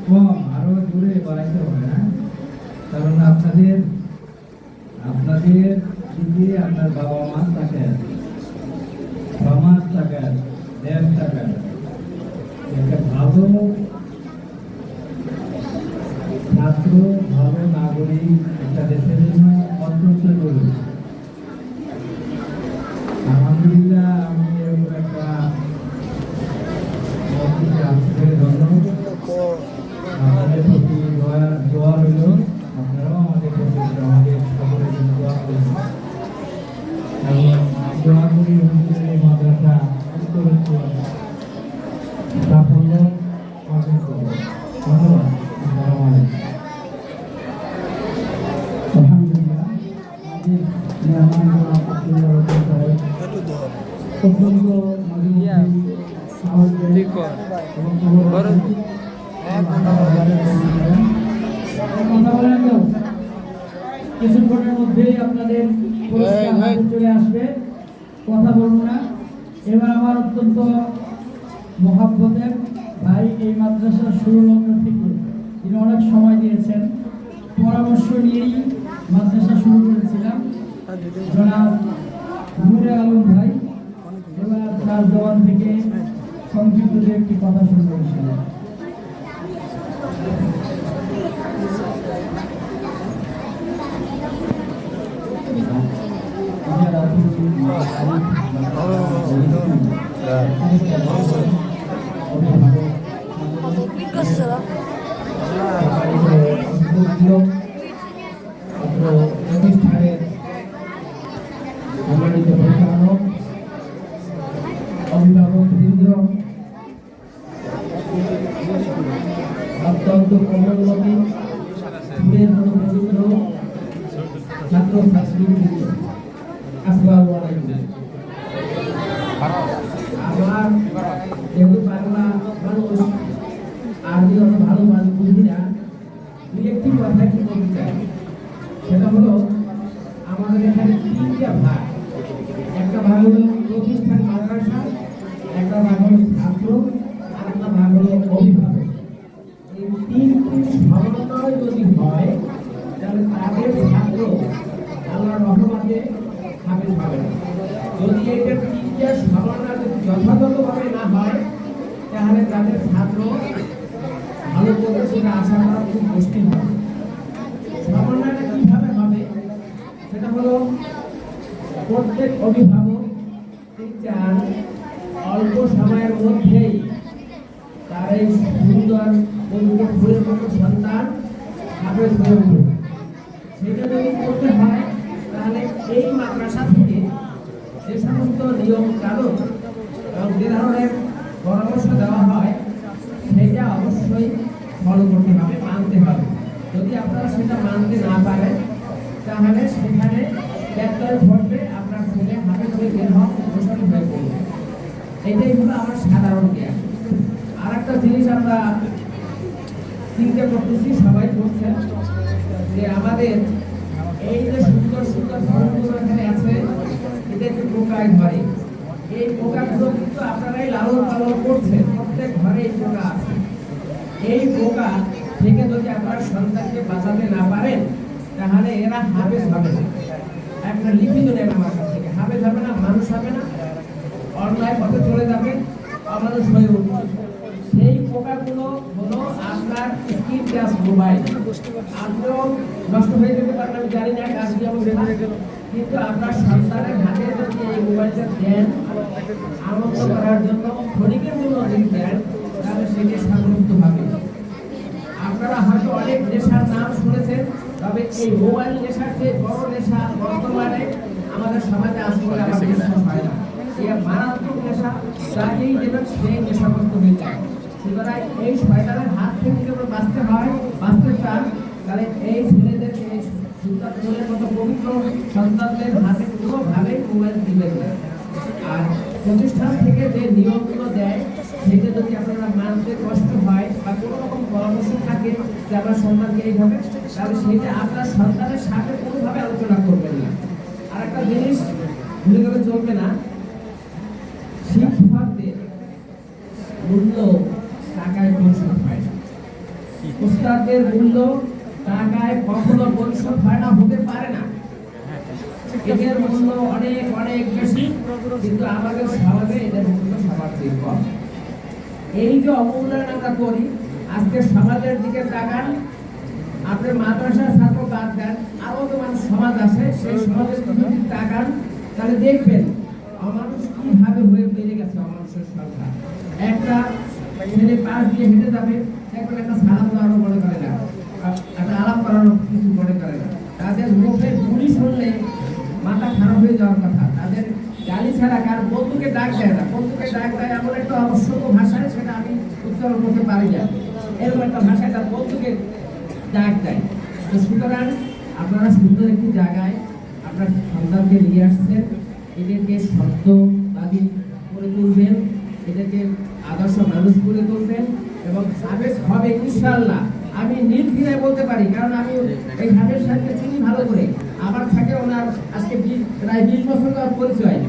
কম, আরো জোরে বাড়াইতে হবে না, কারণ আপনাদের দিকে আপনার বাবা মা থাকে, সমাজ থাকে, দেশ থাকে। একটা ভালো ছাত্র, ভালো নাগরিক একটা দেশের জন্য অত্যন্ত জরুরি। আলহামদুলিল্লাহ, আমি এরকম একটা জন্য আমাদের প্রতি দোয়া রইল। আপনারাও আমাদের প্রতি আমাদের সকলের জন্য দোয়া করবেন এবং দোয়া করি এই মাদ্রাসা উত্তরোত্তর সাফল্য অর্জন করবে। ধন্যবাদ। আসসালামু আলাইকুম। আলহামদুলিল্লাহ, আমাদের মেহমানগণ আপনাদের অত্যন্ত কিছুক্ষণের মধ্যেই আপনাদের চলে আসবে, কথা বলবো না। এবার আমার অত্যন্ত মহাব্বতের ভাই, এই মাদ্রাসার শুরু লগ্ন থেকে তিনি অনেক সময় দিয়েছেন, পরামর্শ নিয়েই মাদ্রাসা শুরু করেছিলাম, জনাব নূরে আলম ভাই। এবার তার জবান থেকে সংক্ষিপ্ত একটি কথা শুনবো ইনশাআল্লাহ। প্রতিষ্ঠানের সম্মানিত পরিচালক, অভিভাবক বৃন্দ, অত্যন্ত কর্মমতী স্কুলের পবিত্র ছাত্র ছাত্রীবৃন্দ, আসসালামু আলাইকুম। আমার যেহেতু বাংলা মানুষ, আরবি অত ভালো মানুষ বুঝি না, দুই একটি কথা কি বলতে চাই। সেটা হলো, আমাদের এখানে তিনটা ভাগ। একটা ভাগ হলো প্রতিষ্ঠান মাদ্রাসা, একটা ভাগ হলো ছাত্র, আর একটা ভাগ হলো অভিভাবক। এই তিনটি সমন্বয় যদি হয়, তাহলে তাদের ছাত্র আল্লাহর রহমতে হাফেজ হবে না। যদি এটা তিনটা সমন্বয় যথাযথভাবে না হয়, তাহলে তাদের ছাত্র ভালো করে সেটা আশা করা খুব মুশকিল হবে। সমন্বয়টা কিভাবে হবে? সেটা হলো, প্রত্যেক অভিভাবক চান অল্প সময়ের মধ্যেই তার এই সুন্দর পবিত্র ফুলের মতো সন্তান হাফেজ হয়ে উঠবে। সেটা যদি করতে হয়, তাহলে এই মাদ্রাসা থেকে যে সমস্ত নিয়ম কানুন এবং যে ধরনের পরামর্শ দেওয়া হয়, সেটা অবশ্যই ফলো করতে হবে, মানতে হবে। যদি আপনারা সেটা মানতে না পারেন, তাহলে সেখানে ব্যত্যয় ঘটবে, আপনার ছেলে হাফেজ হয়ে বের হওয়া মুশকিল হয়ে পড়বে। এটাই হলো আমার সাধারণ জ্ঞান। আর একটা জিনিস আমরা চিন্তা করতেছি, সবাই করছেন, যে আমাদের এই যে সুন্দর সুন্দর ফলগুলো এখানে আছে, এদেরকে পোকায় ধরে। এই পোকাগুলো কিন্তু আপনারাই লালন পালন করছেন, প্রত্যেক ঘরে এই পোকা আছে। এই পোকা থেকে যদি আপনার সন্তানকে বাঁচাতে না পারেন, তাহলে এরা হাফেজ হবে না। একটা লিখিত নেন আমার কাছ থেকে, হাফেজ হবে না, মানুষ হবে না, অন্যায় পথে চলে যাবে, অমানুষ হয়ে উঠবে। সেই পোকাগুলো হলো আপনার স্ক্রিন টাচ মোবাইল। আপনিও নষ্ট হয়ে যেতে পারেন, আমি জানি না কাজ কি অবস্থা, কিন্তু আপনার সন্তানের হাতে যদি এই মোবাইলটা দেন আনন্দ করার জন্য, ক্ষণিকের জন্য যদি দেন, তাহলে সেটি সাধারণত হবে। আপনারা হয়তো অনেক নেশার নাম শুনেছেন, তবে এই মোবাইল নেশার চেয়ে বড় নেশা বর্তমানে আমাদের সমাজে আছে বলে আমার বিশ্বাস হয় না। এই মারাত্মক নেশা, যাকেই দেবেন সেই নেশাগ্রস্ত হয়ে যায়। সুতরাং এই শয়তানের হাত থেকে যদি বাঁচতে চান, তাহলে এই ছেলেদেরকে, এই সন্তানদের মতো পবিত্র সন্তানদের হাতে কোনোভাবেই মোবাইল দিবেন না। আর প্রতিষ্ঠান থেকে যে নিয়মগুলো দেয়, সেটা যদি আপনারা মানতে কষ্ট হয় বা কোনো রকম পরামর্শ থাকে যে আপনার সন্তানকে এইভাবে, তাহলে সেটা আপনার সন্তানের সাথে কোনোভাবে আলোচনা করবেন না। আর একটা জিনিস ভুলে গেলে চলবে না, শিক্ষকদের মূল্য টাকায় পরিশোধ হয় না। উস্তাদের মূল্য টাকায় কখনো পরিশোধ হয় না, হতে পারে না। এদের মূল্য অনেক অনেক বেশি, কিন্তু আমাদের সমাজে এদের মূল্য সবার চেয়ে কম। এই যে অবমূল্যায়ন আমরা করি, আজকে সমাজের দিকে তাকান, আপনার মাদ্রাসার ছাত্র বাদ দেন, আরো তো মানুষ সমাজ আছে, সেই সমাজের দিকে যদি তাকান তাহলে দেখবেন অমানুষ কিভাবে হয়ে বেড়ে গেছে। অমানুষের সংখ্যা, একটা ছেলে পাশ দিয়ে হেঁটে যাবে, দেখবেন একটা সালাম দেওয়ানো মনে করে না, একটা আলাপ করানো কিছু মনে করে না। তাদের মুখে গুলি শুনলে মাথা খারাপ হয়ে যাওয়ার কথা। তাদের গালি ছাড়া কার বন্ধুকে ডাক দেয় না, বন্ধুকে ডাক দেয় এমন একটা অবশ্যক ভাষায়, সেটা আমি উচ্চারণ করতে পারি না, এরকম একটা ভাষায় তার বন্ধুকে ডাক দেয়। তো সুতরাং আপনারা সুন্দর একটি জায়গায় আপনার সন্তানকে নিয়ে আসছেন, এদেরকে সত্যবাদী করে তুলবেন, এদেরকে আদর্শ মানুষ করে তুলবেন এবং হাফেজ হবে ইনশাআল্লাহ। আমি নির্দ্বিধায় বলতে পারি, কারণ আমি এই হাফেজ সাহেবকে চিনি ভালো করে। আমার থাকে ওনার আজকে প্রায় 20 বছর পরিচয়।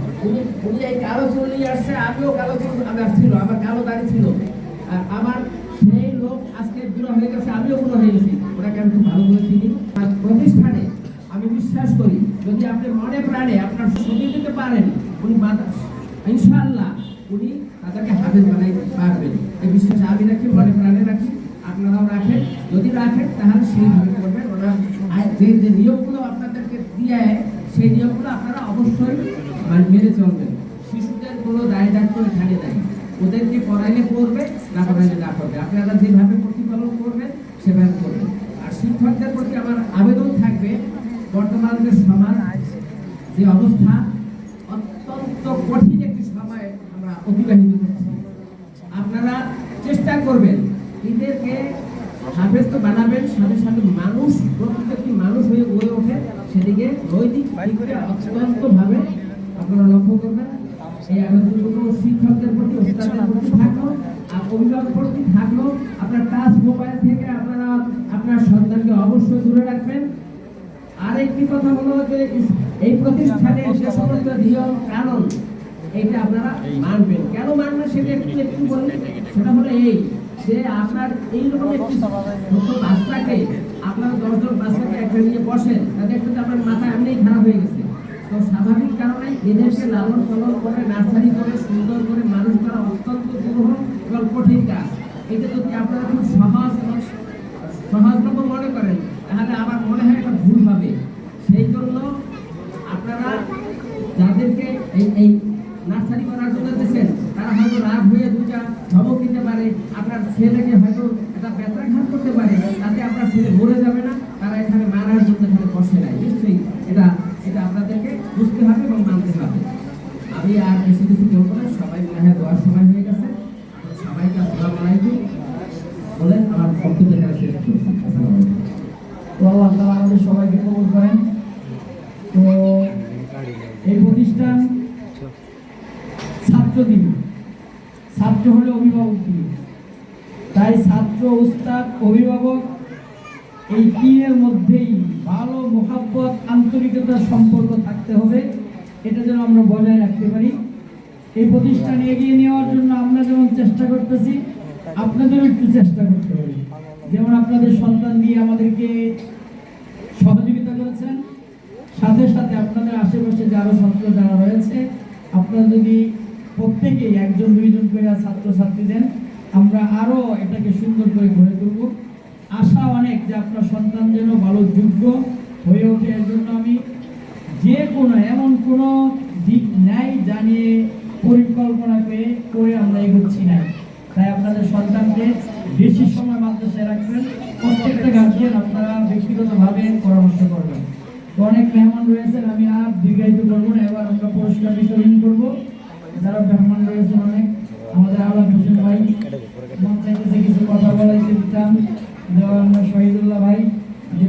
উনি এই কালো চুল নিয়ে আসছে, আমিও কালো চুল আমার ছিল, আমার কালো দাড়ি ছিল। আমার সেই লোক আজকে বুড়ো হয়ে গেছে, আমিও বুড়ো হয়ে গেছি, ওনাকে আমি খুব ভালো করে চিনি। প্রতিষ্ঠানে আমি বিশ্বাস করি, যদি আপনি মনে প্রাণে আপনার ছবি দিতে পারেন, উনি ইনশাআল্লাহ উনি তাদেরকে হাফেজ বানাইতে পারবেন। এই বিশ্বাস আমি রাখি, মনে প্রাণে রাখি, আপনারাও রাখেন। যদি রাখেন তাহলে সেইভাবে করবেন। ওনার যে নিয়মগুলো আপনাদেরকে দিয়ে, সেই নিয়মগুলো আপনারা অবশ্যই মেনে চলবেন। শিশুদের কোনো দায় দায়িত্ব এখানে নাই, ওদেরকে পড়াইলে করবে, না পড়াইলে না করবে। আপনারা যেভাবে প্রতিপালন করবেন সেভাবে করবেন। আর শিক্ষকদের প্রতি আমার আবেদন থাকবে, বর্তমান যে সমাজ যে অবস্থা, অত্যন্ত কঠিন একটি সময় আমরা অতিবাহিত করছি। আপনারা চেষ্টা করবেন এদেরকে হাফেজ তো বানাবেন, সাথে সাথে মানুষ, প্রত্যেকটি মানুষ হয়ে গড়ে ওঠে, সেদিকে নৈতিক দিকে অত্যন্ত ভাবে আপনারা লক্ষ্য করবেন। এই আবেদনগুলো শিক্ষকদের প্রতি, ওস্তাদের প্রতি থাকলো, আর অভিভাবকের প্রতি থাকলো। আপনার টাচ মোবাইল থেকে আপনারা আপনার সন্তানকে অবশ্যই দূরে রাখবেন। আরেকটি কথা হলো যে এই প্রতিষ্ঠানের যে সমস্ত নিয়ম কানুন, এইটা আপনারা মানবেন। কেন মানবেন সেটা একটু বলি। সেটা হলো এই যে আপনার এইরকম একটি ছোট বাচ্চাকে, আপনার 10 জন বাচ্চাকে একটা নিয়ে বসেন, তাদের কিন্তু আপনার মাথা এমনিই খারাপ হয়ে গেছে। তো স্বাভাবিক কারণে এদেরকে লালন পালন করে, নার্সারি করে, সুন্দর করে মানুষ করা অত্যন্ত দুরূহ এবং কঠিন কাজ। এটা যদি আপনারা খুব সহজলভ্য মনে করেন, তাহলে আমার মনে হয় এটা ভুল হবে। সেই জন্য আপনারা যাদেরকে এই নার্সারি করার জন্য দিচ্ছেন, তারা হয়তো রাগ হয়ে দুটা ধমক দিতে পারে, আপনার ছেলেকে হয়তো একটা ব্যথাঘাত করতে পারে, তাতে আপনার ছেলে মরে যাবে না। তারা এখানে মারার জন্য এখানে বসে নাই, নিশ্চয়ই এটা আপনাদেরকে বুঝতে হবে এবং মানতে হবে। আমি আর বেশি কিছু বলবো না, সবাই মিলে দোয়ার সময় হয়ে গেছে। সবাইকে আসসালামু আলাইকুম বলে আমার বক্তব্য এখানে শেষ করছি। আসসালামু আলাইকুম। তো আল্লাহ তাআলা আমাদের সবাইকে কবুল করেন। তো এই প্রতিষ্ঠান ছাত্র দিন, ছাত্র হলে অভিভাবক দিন, তাই ছাত্র, উস্তাদ, অভিভাবক এই তিনের মধ্যেই ভালো মোহাব্বত, আন্তরিকতার সম্পর্ক থাকতে হবে। এটা যেন আমরা বজায় রাখতে পারি। এই প্রতিষ্ঠানে এগিয়ে নেওয়ার জন্য আমরা যেমন চেষ্টা করতেছি, আপনাদেরও একটু চেষ্টা করতে হবে। যেমন আপনাদের সন্তান দিয়ে আমাদেরকে সহযোগিতা করেছেন, সাথে সাথে আপনাদের আশেপাশে যারা ছাত্র যারা রয়েছে, আপনারা যদি প্রত্যেকেই 1জন 2জন করে ছাত্রছাত্রী দেন, আমরা আরো এটাকে সুন্দর করে গড়ে তুলব। আশা অনেক যে আপনার সন্তান যেন ভালো যোগ্য হয়ে ওঠে। এর জন্য আমি যে কোনো এমন কোনো দিক নাই জানিয়ে পরিকল্পনা করে আমরা এগোচ্ছি না। তাই আপনাদের সন্তানকে বেশি সময় মাদ্রাসায় রাখবেন। প্রত্যেকটা গার্জিয়ান আপনারা ব্যক্তিগতভাবে পরামর্শ করবেন। তো অনেক মেহমান রয়েছেন, আমি আর দীর্ঘায়িত করবো না। এবার আমরা পুরস্কার বিতরণ করবো। যারা মেহমান রয়েছেন অনেক, আমাদের আলাদ হোসেন ভাই মন চাইতেছে কিছু কথা বলাইতে দিতাম, দেওয়ান শহীদুল্লাহ ভাই,